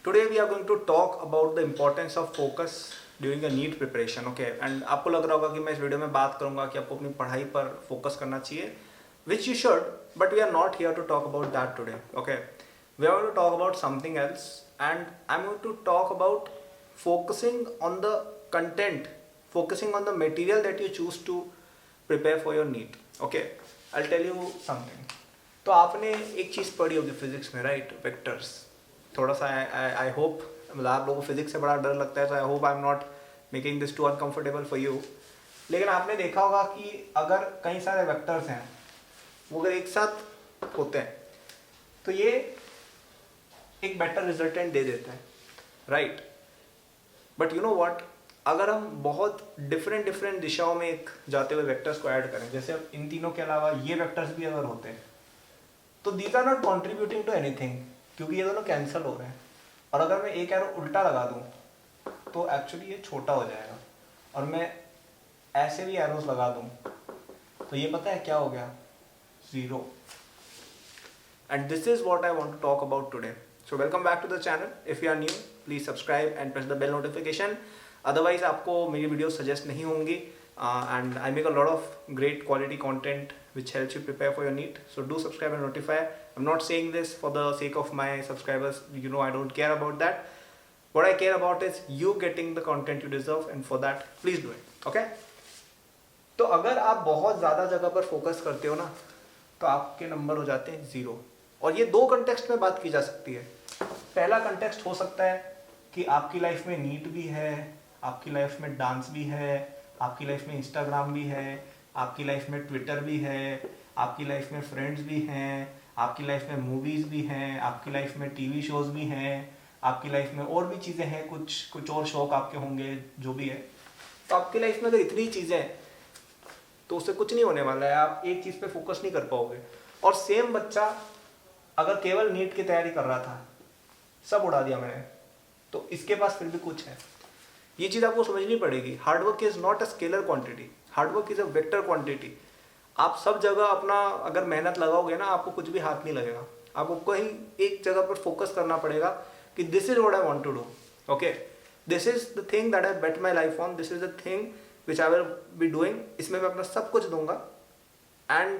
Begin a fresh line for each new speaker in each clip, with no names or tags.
Today we are going to talk about the importance of focus during a NEET preparation. Okay, and आपको लग रहा होगा कि मैं इस वीडियो में बात करूंगा कि आपको अपनी पढ़ाई पर फोकस करना चाहिए, which you should, but we are not here to talk about that today. Okay, we are going to talk about something else, and I'm going to talk about focusing on the content, focusing on the material that you choose to prepare for your NEET. Okay, I'll tell you something. तो आपने एक चीज़ पढ़ी होगी physics में, right? Vectors. थोड़ा सा I hope, मतलब आप लोगों को फिजिक्स से बड़ा डर लगता है, तो I hope I am not making this too uncomfortable for you. लेकिन आपने देखा होगा कि अगर कई सारे वेक्टर्स हैं, वो अगर एक साथ होते हैं तो ये एक बेटर रिजल्टेंट दे देता है, right? But you know what, अगर हम बहुत डिफरेंट दिशाओं में एक जाते हुए वेक्टर्स को ऐड करें, जैसे अब इन तीनों के अलावा ये वेक्टर्स भी अगर होते हैं, तो these are not contributing to anything, क्योंकि ये दोनों कैंसिल हो रहे हैं. और अगर मैं एक एरो उल्टा लगा दूं तो एक्चुअली ये छोटा हो जाएगा, और मैं ऐसे भी एरोस लगा दूं तो ये पता है क्या हो गया? Zero. And this is what I want to talk about today. So welcome back to the channel. If you are new, please subscribe and press the bell notification. Otherwise आपको मेरी वीडियो सजेस्ट नहीं होंगी. And I make a lot of great quality content which helps you prepare for your NEET. So do subscribe and notify. I'm not saying this for the sake of my subscribers. You know I don't care about that. What I care about is you getting the content you deserve, and for that, please do it. Okay? तो अगर आप बहुत ज़्यादा जगह पर focus करते हो ना, तो आपके नंबर हो जाते हैं 0. और ये दो कंटेक्स्ट में बात की जा सकती है. पहला कंटेक्स्ट हो सकता है कि आपकी लाइफ में NEET भी है, आपकी लाइफ में डांस भी है, आपकी लाइफ में इंस्टाग्राम भी है, आपकी लाइफ में ट्विटर भी है, आपकी लाइफ में फ्रेंड्स भी हैं, आपकी लाइफ में मूवीज़ भी हैं, आपकी लाइफ में टीवी शोज़ भी हैं, आपकी लाइफ में और भी चीज़ें हैं, कुछ और शौक आपके होंगे, जो भी है. तो आपकी लाइफ में अगर इतनी चीज़ें हैं तो उससे कुछ नहीं होने वाला है, आप एक चीज़ पे फोकस नहीं कर पाओगे. और सेम बच्चा अगर केवल NEET की तैयारी कर रहा था, सब उड़ा दिया मैंने, तो इसके पास फिर भी कुछ है. ये चीज़ आपको समझनी पड़ेगी. Hard work is not a scalar quantity, hard work is a vector quantity. आप सब जगह अपना अगर मेहनत लगाओगे ना, आपको कुछ भी हाथ नहीं लगेगा. आपको कहीं एक जगह पर फोकस करना पड़ेगा कि this is what I want to do. Okay, this is the thing that I bet my life on, this is the thing which I will be doing. इसमें मैं अपना सब कुछ दूंगा, and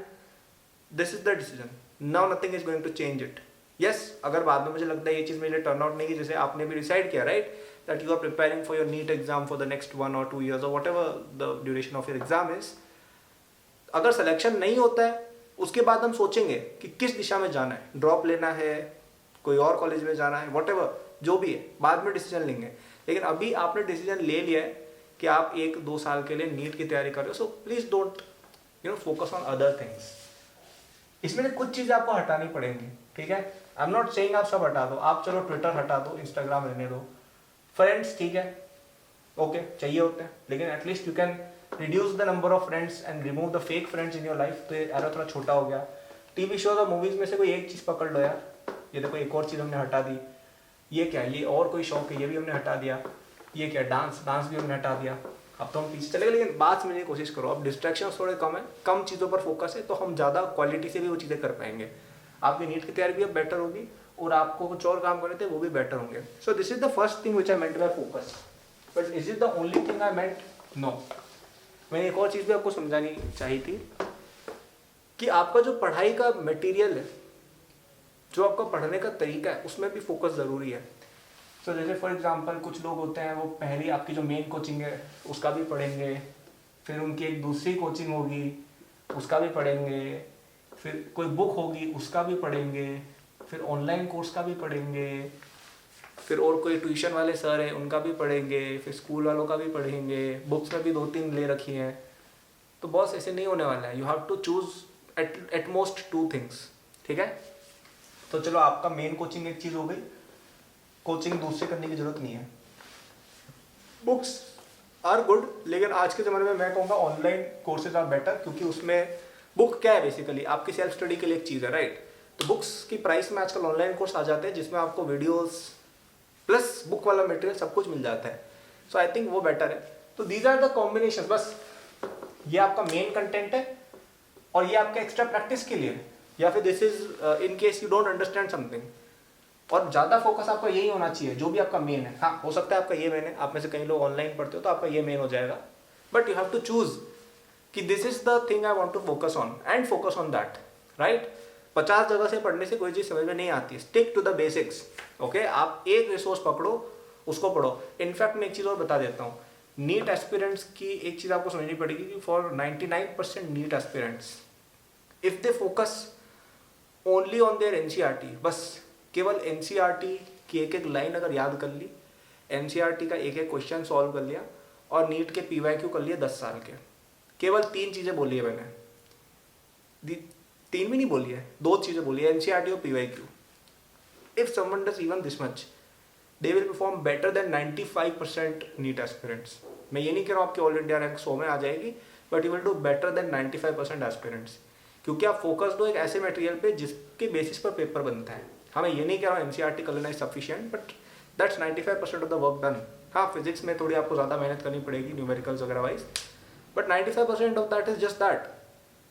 this is the decision. Now nothing is going to change it. Yes, अगर बाद में मुझे लगता है ये चीज़ मेरे लिए टर्न आउट नहीं की, जैसे आपने भी डिसाइड किया, right, that you are preparing for your NEET exam for the next 1 or 2 years or whatever the duration of your exam is. अगर सिलेक्शन नहीं होता है, उसके बाद हम सोचेंगे कि किस दिशा में जाना है, ड्रॉप लेना है, कोई और कॉलेज में जाना है, whatever जो भी है, बाद में डिसीजन लेंगे. लेकिन अभी आपने डिसीजन ले लिया है कि आप 1-2 साल के लिए NEET की तैयारी कर रहे हो. So please don't focus on other things. इसमें से कुछ चीज़ें आपको हटानी पड़ेंगी, ठीक है? आई एम नॉट सेइंग आप सब हटा दो. आप चलो ट्विटर हटा दो, इंस्टाग्राम रहने दो, फ्रेंड्स ठीक है, ओके, चाहिए होते हैं, लेकिन at least you can reduce the number of friends and remove the fake friends in your life. तो ये एरो थोड़ा छोटा हो गया. टीवी शोज और मूवीज में से कोई एक चीज़ पकड़ लो यार. ये देखो, एक और चीज़ हमने हटा दी. ये क्या, ये और कोई शौक है, ये भी हमने हटा दिया. ये क्या, डांस भी हमने हटा दिया. अब तो हम पीछे चले गए, लेकिन बात समझने की कोशिश करो. अब डिस्ट्रैक्शन थोड़े कम है, कम चीज़ों पर फोकस है, तो हम ज़्यादा क्वालिटी से भी वो चीज़ें कर पाएंगे. आपकी NEET की तैयारी भी अब बेटर होगी, और आपको कुछ और काम करने थे वो भी बेटर होंगे. So this is the first thing which I meant by focus. But is it the only thing I meant? No. मैंने एक और चीज़ भी आपको समझानी चाहिए थी कि आपका जो पढ़ाई का मटेरियल है, जो आपका पढ़ने का तरीका है, उसमें भी फोकस ज़रूरी है. सो जैसे फॉर एग्जांपल कुछ लोग होते हैं, वो पहली आपकी जो मेन कोचिंग है उसका भी पढ़ेंगे, फिर उनकी एक दूसरी कोचिंग होगी उसका भी पढ़ेंगे, फिर कोई बुक होगी उसका भी पढ़ेंगे, फिर ऑनलाइन कोर्स का भी पढ़ेंगे, फिर और कोई ट्यूशन वाले सर हैं उनका भी पढ़ेंगे, फिर स्कूल वालों का भी पढ़ेंगे, बुक्स में भी 2-3 ले रखी हैं. तो बॉस ऐसे नहीं होने वाला है. You have to choose at most 2 things, ठीक है? तो चलो, आपका मेन कोचिंग एक चीज़ हो गई, कोचिंग दूसरे करने की जरूरत नहीं है. बुक्स आर गुड, लेकिन आज के ज़माने में मैं कहूँगा ऑनलाइन कोर्सेज आर बेटर, क्योंकि उसमें बुक क्या है, बेसिकली आपकी सेल्फ स्टडी के लिए एक चीज़ है, राइट? तो बुक्स की प्राइस में आजकल ऑनलाइन कोर्स आ जाते हैं, जिसमें आपको वीडियोस प्लस बुक वाला मटेरियल सब कुछ मिल जाता है. सो आई थिंक वो बेटर है. तो दीज आर द कॉम्बिनेशन. बस ये आपका मेन कंटेंट है, और ये आपका एक्स्ट्रा प्रैक्टिस के लिए है, या फिर this is in case you don't understand something. और ज़्यादा फोकस आपका यही होना चाहिए जो भी आपका मेन है। हाँ, हो सकता है आपका ये मेन है, आप में से कई लोग ऑनलाइन पढ़ते हो तो आपका ये मेन हो जाएगा, but you have to choose कि this is the thing I want to focus on and focus on that, right. 50 जगह से पढ़ने से कोई चीज़ समझ में नहीं आती, stick to the basics, okay. आप एक रिसोर्स पकड़ो, उसको पढ़ो। इनफैक्ट मैं एक चीज़ और बता देता हूँ, नीट एस्पिरेंट्स की एक चीज़ आपको समझनी पड़ेगी कि for 99% NEET aspirants, if they focus only on their NCERT, बस केवल एनसीईआरटी की एक एक लाइन अगर याद कर ली, एनसीईआरटी का एक एक क्वेश्चन सॉल्व कर लिया और नीट के पीवाईक्यू कर लिए 10 साल के, केवल 3 चीज़ें बोली है मैंने, 3 भी नहीं बोली है, 2 चीज़ें बोली है, एनसीईआरटी और PYQ. If someone does even this much, they will perform better than 95% NEET aspirants. मैं ये नहीं कह रहा हूँ आपकी ऑल इंडिया रैंक 100 में आ जाएगी, but you will do better than 95% aspirants, क्योंकि आप फोकस दो एक ऐसे मटेरियल पे जिसके बेसिस पर पेपर बनता है। हाँ, मैं ये नहीं कह रहा हूँ एनसीईआरटी कर लेना is sufficient, but that's 95% of the work done. हाँ, फिजिक्स में थोड़ी आपको ज़्यादा मेहनत करनी पड़ेगी, न्यूमेरिकल्स वगैरह wise, but 95% of that is just that.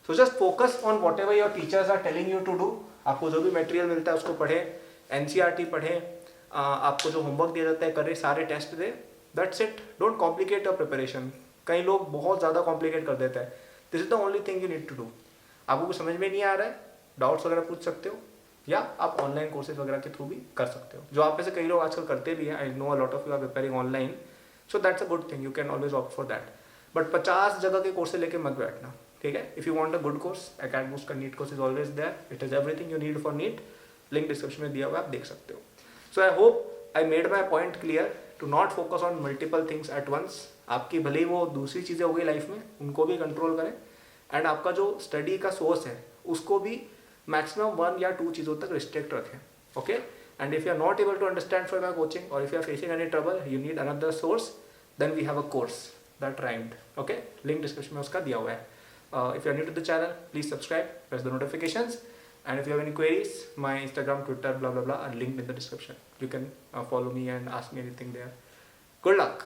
So just focus on whatever your teachers are telling you to do. आपको जो भी मटेरियल मिलता है उसको पढ़ें, एनसीईआरटी पढ़ें, आपको जो होमवर्क दिया जाता है करें, सारे टेस्ट दे, that's it. Don't complicate your preparation. कई लोग बहुत ज़्यादा कॉम्प्लिकेट कर देते हैं, this is the only thing you need to do. आपको कुछ समझ में नहीं आ रहा है, डाउट्स वगैरह पूछ सकते हो, या आप ऑनलाइन कोर्सेज वगैरह के थ्रू भी कर सकते हो, जो आप में से कई लोग आजकल करते भी हैं। I know a lot of you are preparing online, so that's a good thing, you can always opt for that. But 50 जगह के कोर्सेज लेके मत बैठना, ठीक है। If you want a good course, academy का NEET course is always there, it is everything you need for NEET, link description में दिया हुआ, आप देख सकते हो। So I hope I made my point clear, to not focus on multiple things at once. आपकी भले ही वो दूसरी चीज़ें हो गई लाइफ में, उनको भी कंट्रोल करें, एंड आपका जो स्टडी का सोर्स है उसको भी मैक्सिमम 1 या 2 चीज़ों तक रिस्ट्रिक्ट रखें, okay. And if you are not able to understand from my coaching, और if you are facing any trouble, you need another source, then we have a course that rhymed, okay. Link description में उसका दिया हुआ है। If you are new to the channel, please subscribe, press the notifications, and if you have any queries, my Instagram, Twitter, blah blah blah are linked in the description. You can follow me and ask me anything there. Good luck.